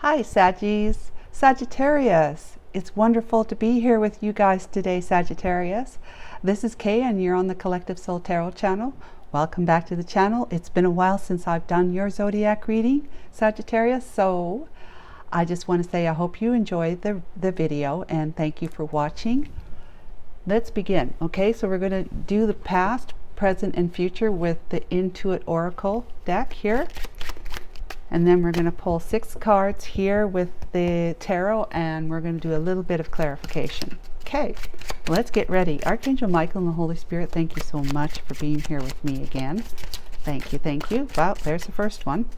Hi Saggies, Sagittarius. It's wonderful to be here with you guys today, Sagittarius. This is Kay and you're on the Collective Soul Tarot channel. Welcome back to the channel. It's been a while since I've done your zodiac reading, Sagittarius, so I just want to say I hope you enjoyed the video and thank you for watching. Let's begin. Okay, so we're going to do the past, present, and future with the Intuit Oracle deck here. And then we're going to pull 6 cards here with the tarot, and we're going to do a little bit of clarification. Okay, let's get ready. Archangel Michael and the Holy Spirit, thank you so much for being here with me again. Thank you, thank you. Well, there's the first one.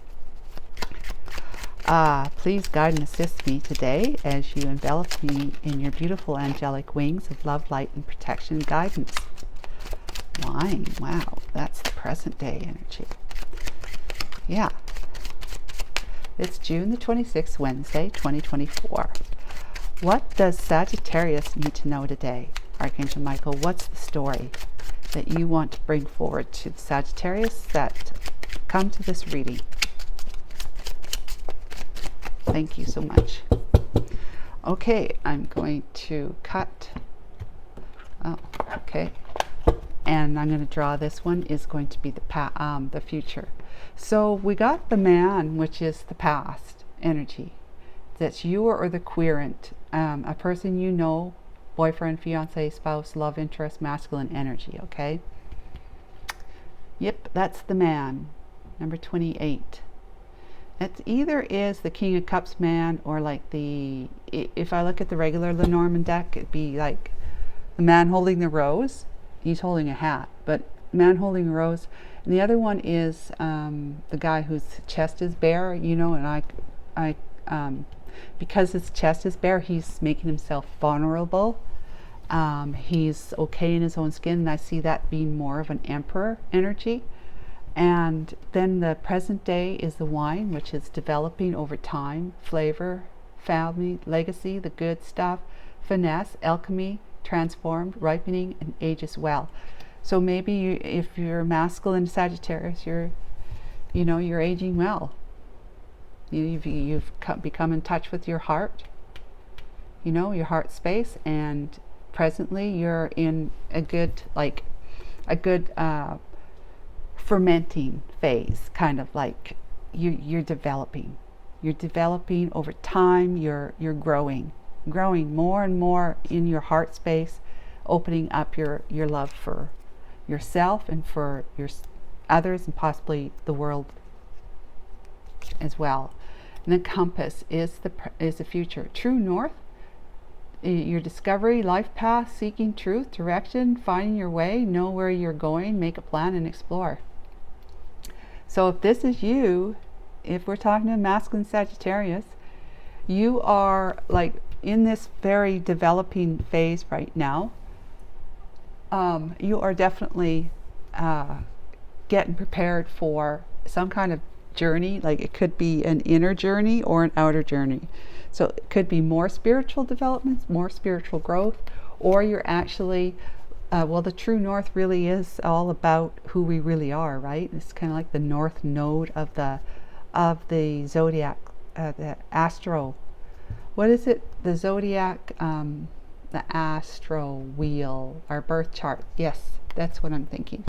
Please guide and assist me today as you envelop me in your beautiful angelic wings of love, light, and protection and guidance. Wine, wow, that's the present day energy. Yeah. It's June the 26th, Wednesday, 2024. What does Sagittarius need to know today? Archangel Michael, what's the story that you want to bring forward to the Sagittarius that come to this reading? Thank you so much. Okay, I'm going to cut. Oh, okay. And I'm going to draw this one is going to be the future. So we got the man, which is the past energy. That's you or the querent, a person you know, boyfriend, fiance, spouse, love interest, masculine energy, okay? Yep, that's the man, number 28. It either is the King of Cups man or like if I look at the regular Lenormand deck, it'd be like the man holding the rose. He's holding a hat, but man holding a rose. And the other one is the guy whose chest is bare, you know, and because his chest is bare, he's making himself vulnerable. He's okay in his own skin, and I see that being more of an emperor energy. And then the present day is the wine, which is developing over time, flavor, family, legacy, the good stuff, finesse, alchemy, transformed, ripening, and ages well. So maybe if you're masculine Sagittarius, you're aging well. You've become in touch with your heart, your heart space, and presently you're in a good fermenting phase, kind of like you're developing. You're developing over time. You're growing more and more in your heart space, opening up your love for yourself and for your others and possibly the world as well. And the compass is the future. True north, your discovery, life path, seeking truth, direction, finding your way, know where you're going, make a plan and explore. So if this is you, if we're talking to masculine Sagittarius, you are like in this very developing phase right now. You are definitely getting prepared for some kind of journey. Like it could be an inner journey or an outer journey. So it could be more spiritual developments, more spiritual growth, or you're actually, the true north really is all about who we really are, right? It's kind of like the north node of the zodiac, the astro. What is it? The zodiac. The astro wheel, our birth chart. Yes, that's what I'm thinking.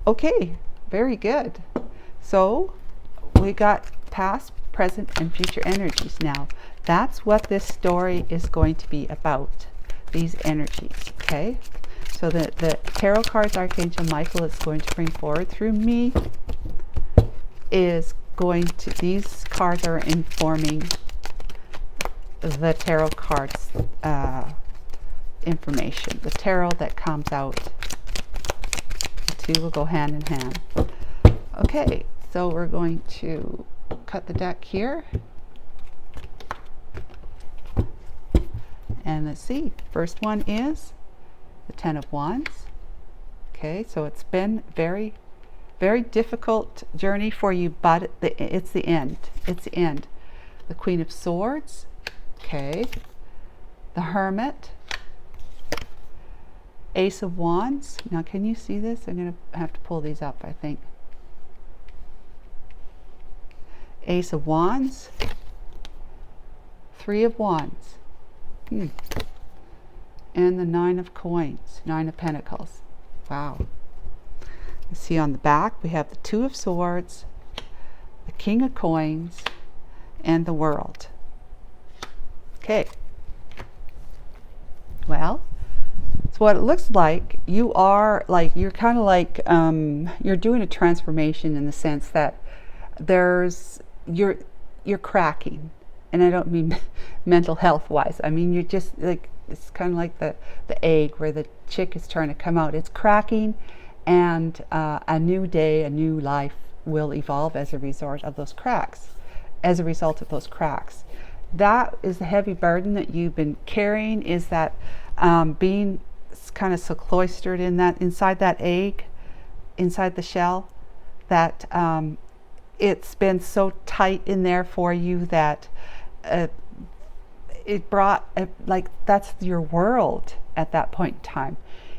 Okay, very good. So we got past, present, and future energies now. That's what this story is going to be about, these energies, okay? So the tarot cards Archangel Michael is going to bring forward through me these cards are informing the tarot cards information. The tarot that comes out, the two will go hand in hand. Okay, so we're going to cut the deck here. And let's see, first one is the Ten of Wands. Okay, so it's been very, very difficult journey for you, but it's the end. It's the end. The Queen of Swords. Okay, the Hermit. Ace of Wands. Now can you see this? I'm going to have to pull these up, I think. Ace of Wands, Three of Wands. And the Nine of Coins, Nine of Pentacles. Wow. You see on the back, we have the Two of Swords, the King of Coins, and the World. Okay. Well, so what it looks like, you are like, you're kind of like, you're doing a transformation in the sense that you're cracking. And I don't mean mental health wise. I mean, you're just like, it's kind of like the egg where the chick is trying to come out. It's cracking, and a new day, a new life will evolve as a result of those cracks. That is the heavy burden that you've been carrying, is that being kind of so cloistered in that, inside that egg, inside the shell, that it's been so tight in there for you that it brought, like, that's your world at that point in time.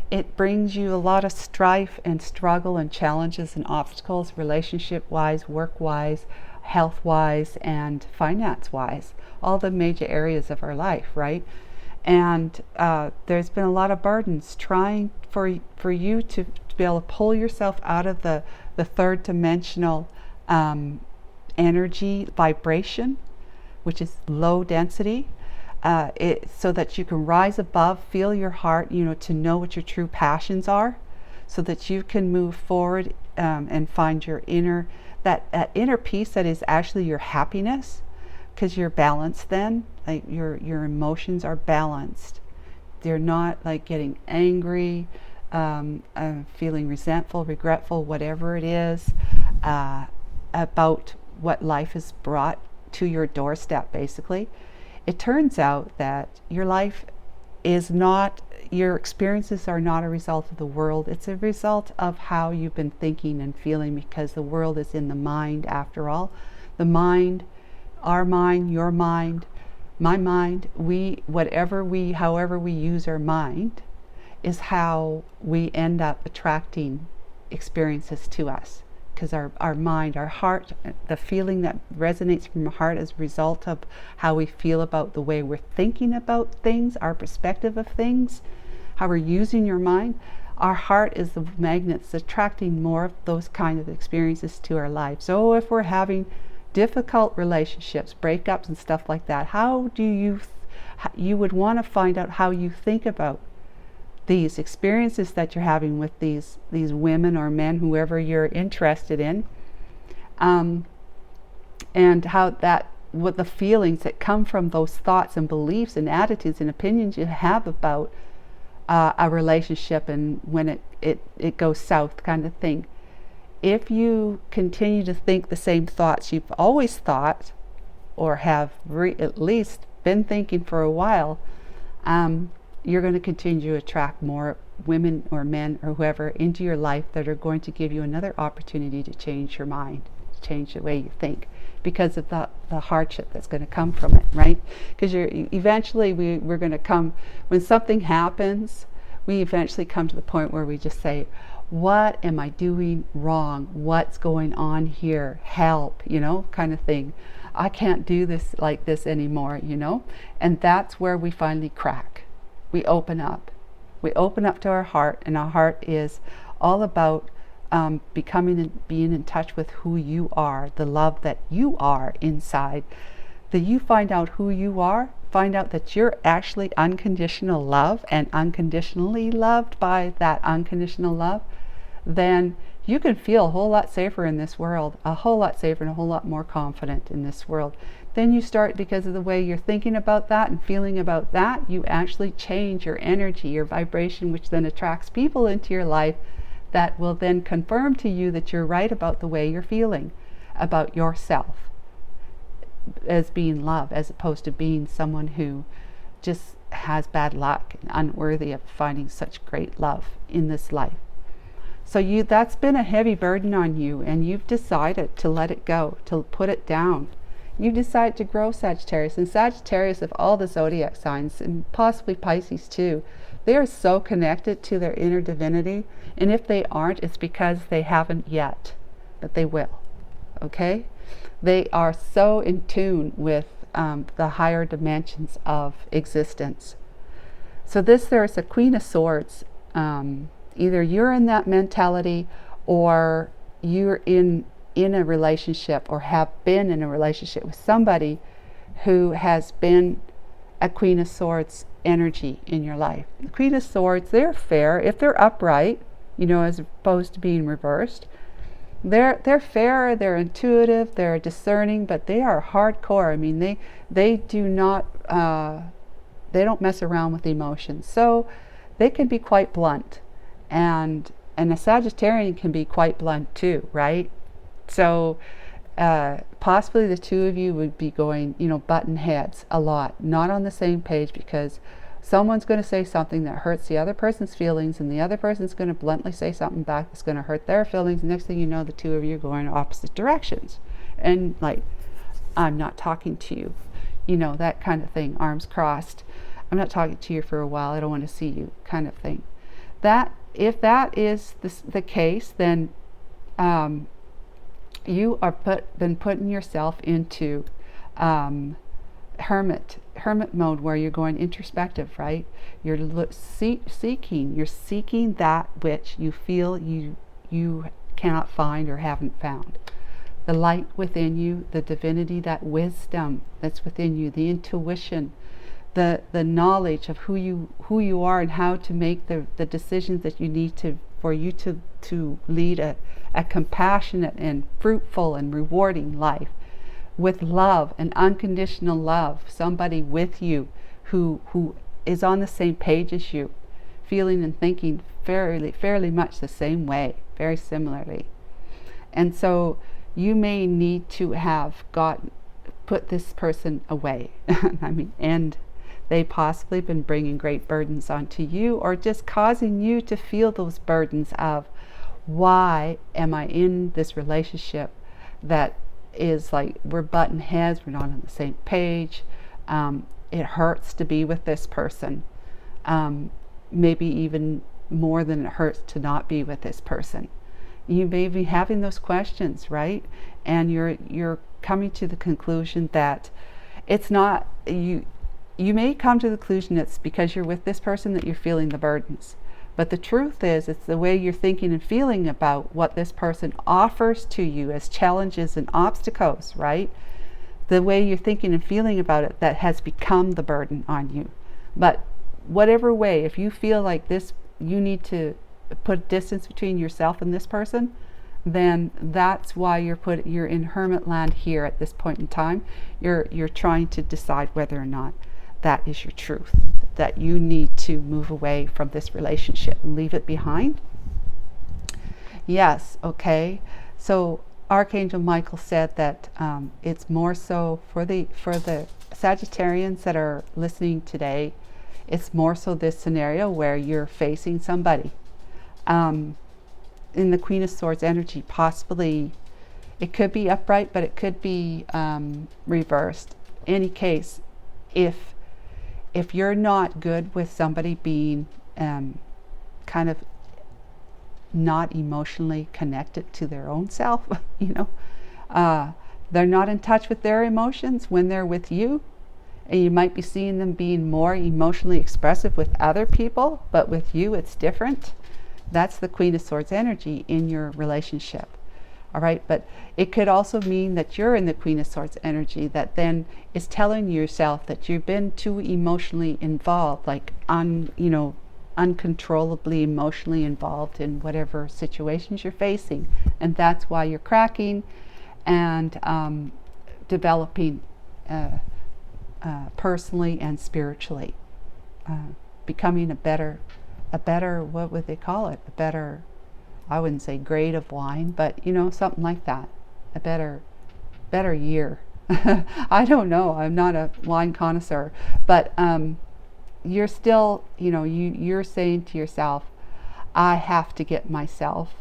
It brings you a lot of strife and struggle and challenges and obstacles, relationship-wise, work-wise, health-wise, and finance-wise, all the major areas of our life, right? And there's been a lot of burdens trying for you to be able to pull yourself out of the third dimensional energy vibration, which is low density, so that you can rise above, feel your heart, to know what your true passions are, so that you can move forward and find your inner peace that is actually your happiness, because you're balanced then. Like your emotions are balanced. They're not like getting angry, feeling resentful, regretful, whatever it is, about what life has brought to your doorstep, basically. It turns out that your life is not, your experiences are not a result of the world. It's a result of how you've been thinking and feeling, because the world is in the mind after all. The mind, our mind, your mind, my mind, however we use our mind is how we end up attracting experiences to us. Because our mind, our heart, the feeling that resonates from our heart as a result of how we feel about the way we're thinking about things, our perspective of things, how we're using your mind. Our heart is the magnet that's attracting more of those kind of experiences to our lives. So if we're having difficult relationships, breakups and stuff like that, how do you would want to find out how you think about these experiences that you're having with these women or men, whoever you're interested in, and how what the feelings that come from those thoughts and beliefs and attitudes and opinions you have about a relationship, and when it goes south, kind of thing. If you continue to think the same thoughts you've always thought, or have at least been thinking for a while, you're going to continue to attract more women or men or whoever into your life that are going to give you another opportunity to change your mind, to change the way you think, because of the hardship that's going to come from it, right? Because eventually we're going to come, when something happens, we eventually come to the point where we just say, what am I doing wrong? What's going on here? Help, kind of thing. I can't do this like this anymore, and that's where we finally crack. We open up to our heart, and our heart is all about becoming and being in touch with who you are, the love that you are inside. That you find out who you are, find out that you're actually unconditional love and unconditionally loved by that unconditional love, then you can feel a whole lot safer in this world, a whole lot safer and a whole lot more confident in this world. Then you start, because of the way you're thinking about that and feeling about that, you actually change your energy, your vibration, which then attracts people into your life that will then confirm to you that you're right about the way you're feeling about yourself as being love, as opposed to being someone who just has bad luck and unworthy of finding such great love in this life. So that's been a heavy burden on you, and you've decided to let it go, to put it down. You decide to grow, Sagittarius. And Sagittarius, of all the zodiac signs, and possibly Pisces too, they are so connected to their inner divinity. And if they aren't, it's because they haven't yet, but they will. Okay? They are so in tune with the higher dimensions of existence. So there's a Queen of Swords. Either you're in that mentality, or you're in a relationship, or have been in a relationship with somebody who has been a Queen of Swords energy in your life. The Queen of Swords, they're fair if they're upright, as opposed to being reversed. They're fair, they're intuitive, they're discerning, but they are hardcore. I mean, they do not they don't mess around with emotions, so they can be quite blunt, and a Sagittarian can be quite blunt too, right? So possibly the two of you would be going, button heads a lot, not on the same page, because someone's going to say something that hurts the other person's feelings, and the other person's going to bluntly say something back that's going to hurt their feelings. Next thing you know, the two of you are going opposite directions, and like, I'm not talking to you, that kind of thing, arms crossed. I'm not talking to you for a while, I don't want to see you, kind of thing. That, if that is the case, then you are been putting yourself into hermit mode, where you're going introspective, right? You're seeking that which you feel you cannot find or haven't found. The light within you, the divinity, that wisdom that's within you, the intuition, the knowledge of who you are, and how to make the decisions that you need for you to lead a compassionate and fruitful and rewarding life, with love and unconditional love, somebody with you who is on the same page as you, feeling and thinking fairly much the same way, very similarly. And so you may need to have put this person away. I mean, and they possibly been bringing great burdens onto you, or just causing you to feel those burdens of, why am I in this relationship that is like, we're button heads, we're not on the same page, it hurts to be with this person, maybe even more than it hurts to not be with this person. You may be having those questions, right? And you're coming to the conclusion that it's not you. You may come to the conclusion it's because you're with this person that you're feeling the burdens. But the truth is, it's the way you're thinking and feeling about what this person offers to you as challenges and obstacles, right? The way you're thinking and feeling about it that has become the burden on you. But whatever way, if you feel like this, you need to put distance between yourself and this person, then that's why you're in hermit land here at this point in time. You're trying to decide whether or not that is your truth, that you need to move away from this relationship and leave it behind. Yes, okay. So Archangel Michael said that it's more so for the Sagittarians that are listening today. It's more so this scenario where you're facing somebody. In the Queen of Swords energy, possibly it could be upright, but it could be reversed. Any case, if you're not good with somebody being kind of not emotionally connected to their own self, they're not in touch with their emotions when they're with you, and you might be seeing them being more emotionally expressive with other people, but with you it's different. That's the Queen of Swords energy in your relationship. All right, but it could also mean that you're in the Queen of Swords energy that then is telling yourself that you've been too emotionally involved, like uncontrollably emotionally involved in whatever situations you're facing, and that's why you're cracking and developing personally and spiritually, becoming a better, what would they call it? A better, I wouldn't say grade of wine, but something like that. A better year. I don't know. I'm not a wine connoisseur, but you're still, you're saying to yourself, I have to get myself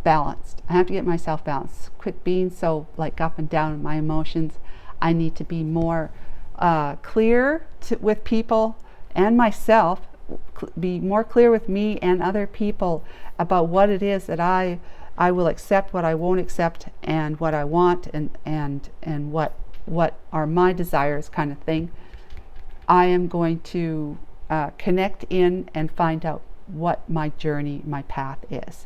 balanced. I have to get myself balanced. Quit being so like up and down in my emotions. I need to be more clear with people and myself. Be more clear with me and other people about what it is that I will accept, what I won't accept, and what I want, and what what are my desires kind of thing. I am going to connect in and find out what my journey, my path is,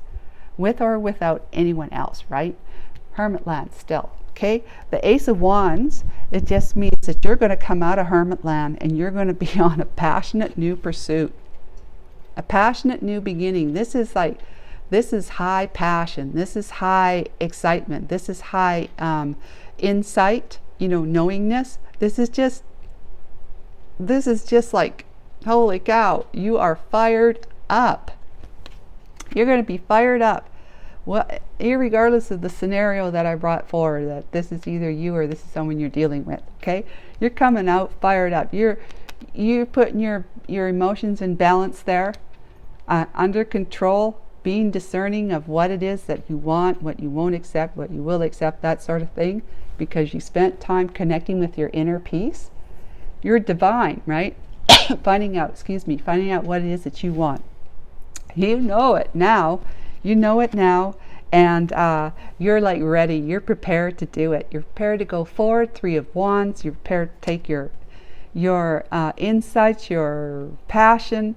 with or without anyone else, right? Hermit land still, okay? The Ace of Wands, it just means that you're going to come out of hermit land and you're going to be on a passionate new pursuit, a passionate new beginning. This is high passion. This is high excitement. This is high insight, knowingness. This is just like, holy cow, you are fired up. You're going to be fired up. Well, irregardless of the scenario that I brought forward, that this is either you or this is someone you're dealing with, okay? You're coming out fired up. You're putting your emotions in balance there, under control, being discerning of what it is that you want, what you won't accept, what you will accept, that sort of thing, because you spent time connecting with your inner peace. You're divine, right? finding out what it is that you want. You know it now, and you're like ready. You're prepared to do it. You're prepared to go forward. 3 of Wands. You're prepared to take your insights, your passion,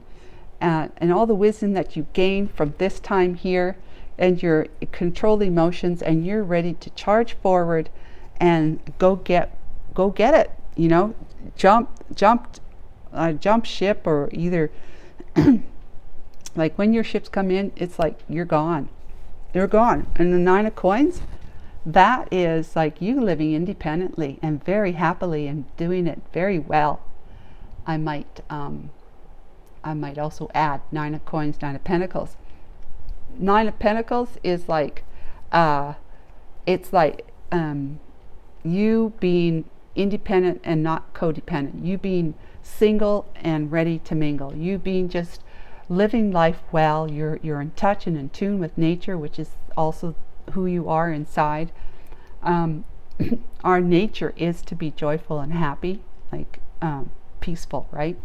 and all the wisdom that you gained from this time here, and your controlled emotions, and you're ready to charge forward and go get it. Jump ship, or either like when your ships come in, it's like you're gone. And the 9 of Coins, that is like you living independently and very happily and doing it very well. I might also add 9 of Coins, 9 of Pentacles. 9 of Pentacles is like, it's like you being independent and not codependent. You being single and ready to mingle. You being just living life well. You're in touch and in tune with nature, which is also who you are inside. Our nature is to be joyful and happy, like peaceful, right?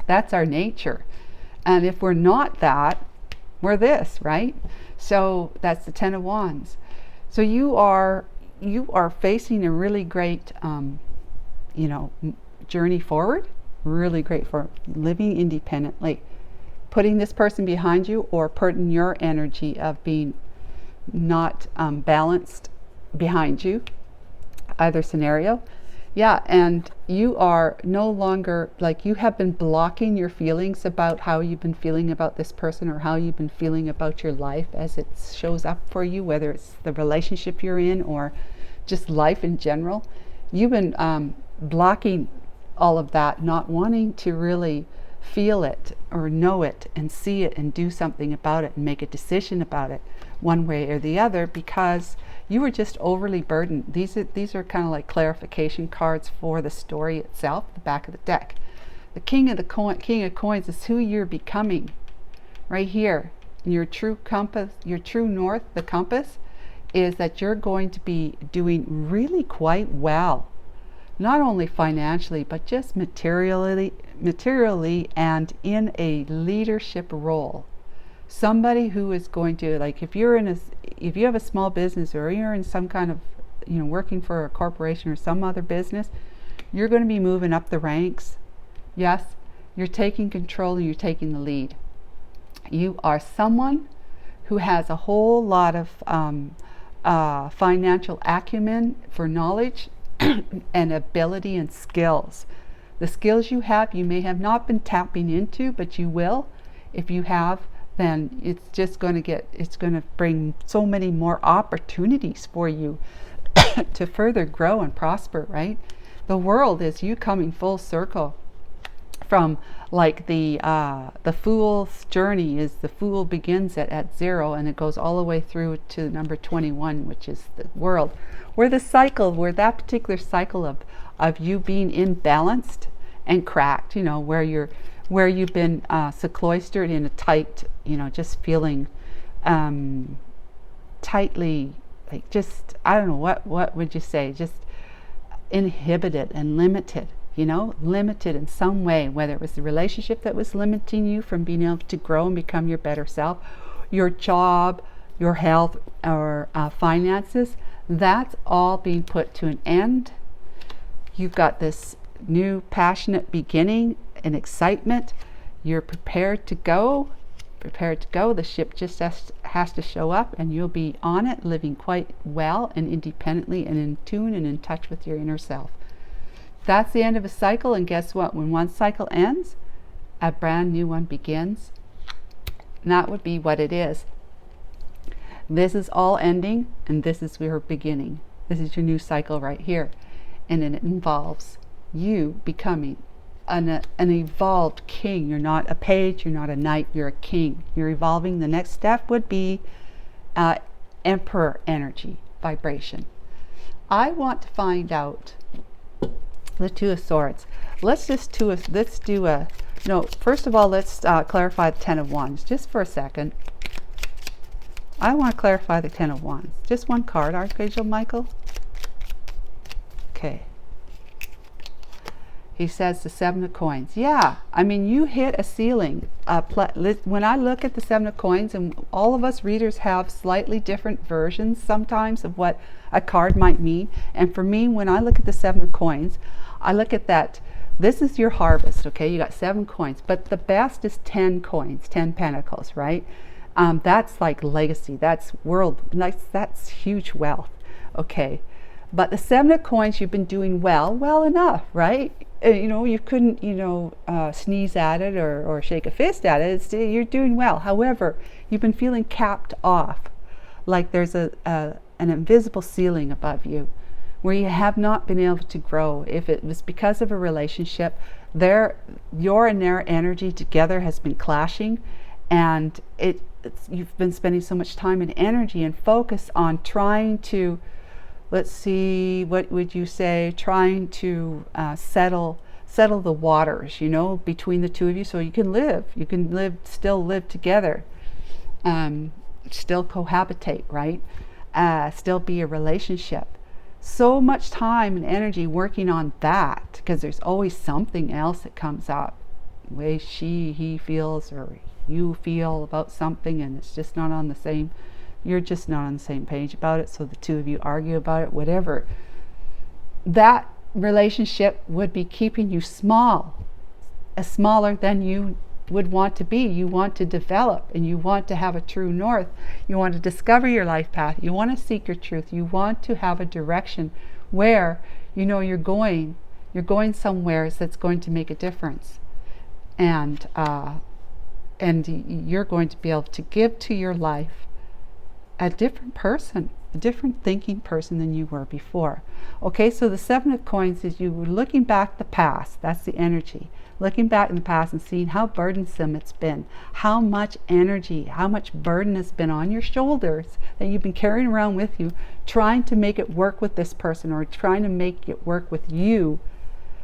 That's our nature. And if we're not that, we're this, right? So that's the 10 of Wands. So you are facing a really great journey forward, really great for living independently, putting this person behind you, or putting your energy of being not balanced behind you, either scenario. Yeah, and you are no longer, like, you have been blocking your feelings about how you've been feeling about this person, or how you've been feeling about your life as it shows up for you, whether it's the relationship you're in or just life in general. You've been blocking all of that, not wanting to really feel it or know it and see it and do something about it and make a decision about it one way or the other, because you were just overly burdened. These are kind of like clarification cards for the story itself, the back of the deck. The King of Coins is who you're becoming right here. Your true compass, your true north, the compass, is that you're going to be doing really quite well, not only financially, but just materially and in a leadership role. Somebody who is going to, like, if you have a small business, or you're in some kind of, working for a corporation or some other business, you're going to be moving up the ranks. Yes, you're taking control and you're taking the lead. You are someone who has a whole lot of financial acumen for knowledge and ability and skills. The skills you have, you may have not been tapping into, but you will. If you have, then it's just going to bring so many more opportunities for you to further grow and prosper, right? The world is you coming full circle from, like, the fool's journey is, the fool begins at 0 and it goes all the way through to number 21, which is the world, where that particular cycle of you being imbalanced and cracked, where you've been sequestered in a tight, just feeling tightly, like, just, I don't know, what would you say, just inhibited and limited, limited in some way, whether it was the relationship that was limiting you from being able to grow and become your better self, your job, your health, or finances. That's all being put to an end. You've got this new passionate beginning and excitement. You're prepared to go. The ship just has to show up, and you'll be on it, living quite well and independently and in tune and in touch with your inner self. That's the end of a cycle, and guess what? When one cycle ends, a brand new one begins. And that would be what it is. This is all ending, and this is your beginning. This is your new cycle right here. And it involves you becoming an evolved king. You're not a page, you're not a knight, you're a king. You're evolving. The next step would be emperor energy, vibration. I want to find out the Two of Swords. First of all, let's clarify the Ten of Wands just for a second. I want to clarify the Ten of Wands. Just one card, Archangel Michael. Okay. He says the Seven of Coins. Yeah, I mean, you hit a ceiling. When I look at the Seven of Coins, and all of us readers have slightly different versions sometimes of what a card might mean. And for me, when I look at the Seven of Coins, I look at that. This is your harvest, okay? You got 7 coins, but the best is 10 coins, 10 pentacles, right? That's like legacy. That's that's huge wealth, okay? But the 7 of Coins, you've been doing well enough, right? You couldn't, sneeze at it or shake a fist at it. You're doing well. However, you've been feeling capped off, like there's an invisible ceiling above you, where you have not been able to grow. If it was because of a relationship, your and their energy together has been clashing, and you've been spending so much time and energy and focus on trying to, let's see, what would you say, trying to settle the waters, between the two of you, so you can still live together, still cohabitate, right? Still be a relationship. So much time and energy working on that, because there's always something else that comes up, the way he feels or you feel about something, and it's just not on the same, you're just not on the same page about it, so the two of you argue about it, whatever. That relationship would be keeping you smaller than you would want to be. You want to develop, and you want to have a true north. You want to discover your life path. You want to seek your truth. You want to have a direction where you're going somewhere that's going to make a difference, and you're going to be able to give to your life a different person, a different thinking person than you were before. Okay, so the Seven of Coins is you looking back the past. That's the energy. Looking back in the past and seeing how burdensome it's been, how much energy, how much burden has been on your shoulders that you've been carrying around with you, trying to make it work with this person, or trying to make it work with you,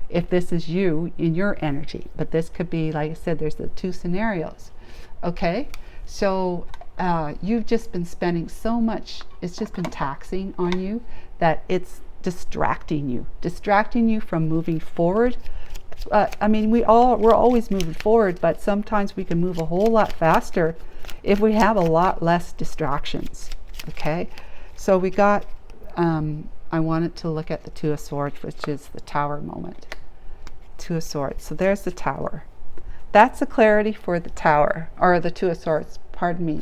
if this is you in your energy. But this could be, like I said, there's the two scenarios. Okay, so you've just been spending so much, it's just been taxing on you, that it's distracting you from moving forward. I mean, we're always moving forward, but sometimes we can move a whole lot faster if we have a lot less distractions. Okay, so we got, I wanted to look at the Two of Swords, which is the Tower moment. Two of Swords. So there's the Tower. That's the clarity for the Tower, or the Two of Swords, pardon me.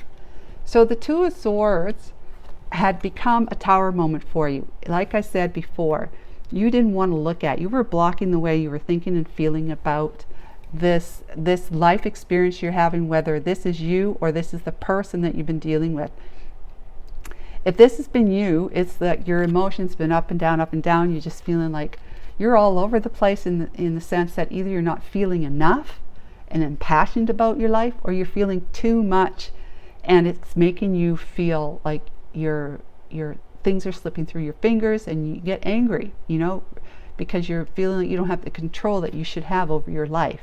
So the Two of Swords had become a Tower moment for you. Like I said before, you didn't want to look at. You were blocking the way you were thinking and feeling about this life experience you're having, whether this is you or this is the person that you've been dealing with. If this has been you, it's that your emotions been up and down, you're just feeling like you're all over the place in the sense that either you're not feeling enough and impassioned about your life, or you're feeling too much and it's making you feel like your things are slipping through your fingers, and you get angry, because you're feeling like you don't have the control that you should have over your life.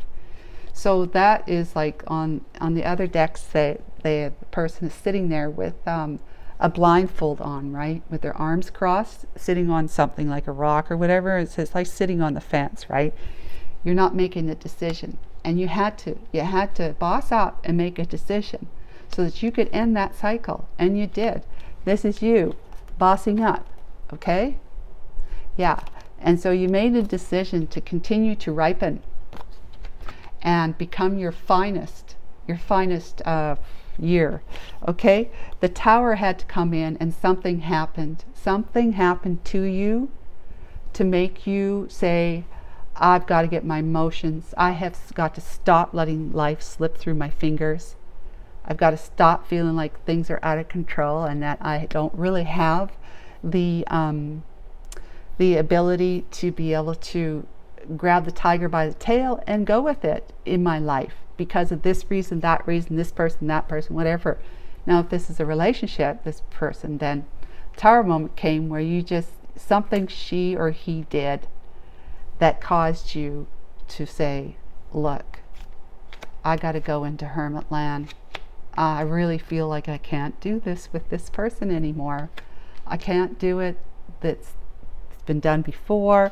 So that is like on the other decks, the person is sitting there with a blindfold on, right, with their arms crossed, sitting on something like a rock or whatever. It's like sitting on the fence, right? You're not making a decision, and you had to boss up and make a decision so that you could end that cycle, and you did. This is you bossing up. Okay, yeah, And so you made a decision to continue to ripen and become your finest year. Okay, the Tower had to come in, and something happened. Something happened to you to make you say, I've got to get my emotions. I have got to stop letting life slip through my fingers. I've got to stop feeling like things are out of control and that I don't really have the ability to be able to grab the tiger by the tail and go with it in my life because of this reason, this person, that person, whatever. Now, if this is a relationship, this person, then Tower moment came where you just, something she or he did that caused you to say, look, I got to go into hermit land. I really feel like I can't do this with this person anymore. I can't do it. It's been done before,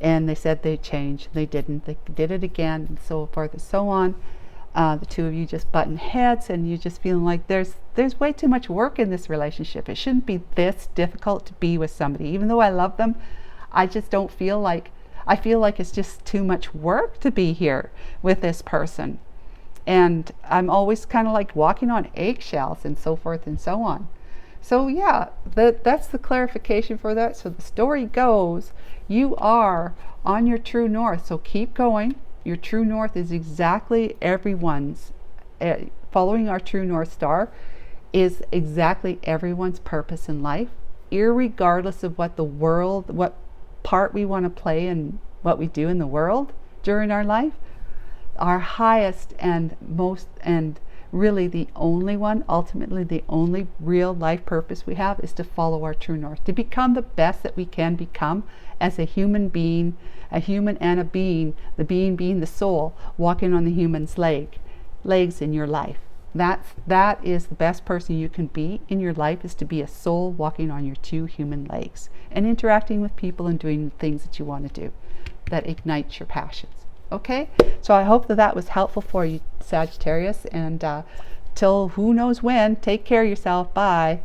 and they said they'd change. They didn't. They did it again, and so forth and so on. The two of you just button heads, and you're just feeling like there's way too much work in this relationship. It shouldn't be this difficult to be with somebody. Even though I love them, I just don't feel like, I feel like it's just too much work to be here with this person. And I'm always kind of like walking on eggshells and so forth and so on. So yeah, that's the clarification for that. So the story goes, you are on your true north. So keep going. Your true north is exactly everyone's. Following our true north star is exactly everyone's purpose in life, irregardless of what the world, what part we want to play in what we do in the world during our life. Our highest and most, and really the only one, ultimately the only real life purpose we have is to follow our true north, to become the best that we can become as a human being, a human and a being, the being being the soul, walking on the human's legs in your life. That is the best person you can be in your life, is to be a soul walking on your two human legs and interacting with people and doing the things that you want to do that ignites your passions. Okay, so I hope that was helpful for you, Sagittarius, and till who knows when, take care of yourself. Bye.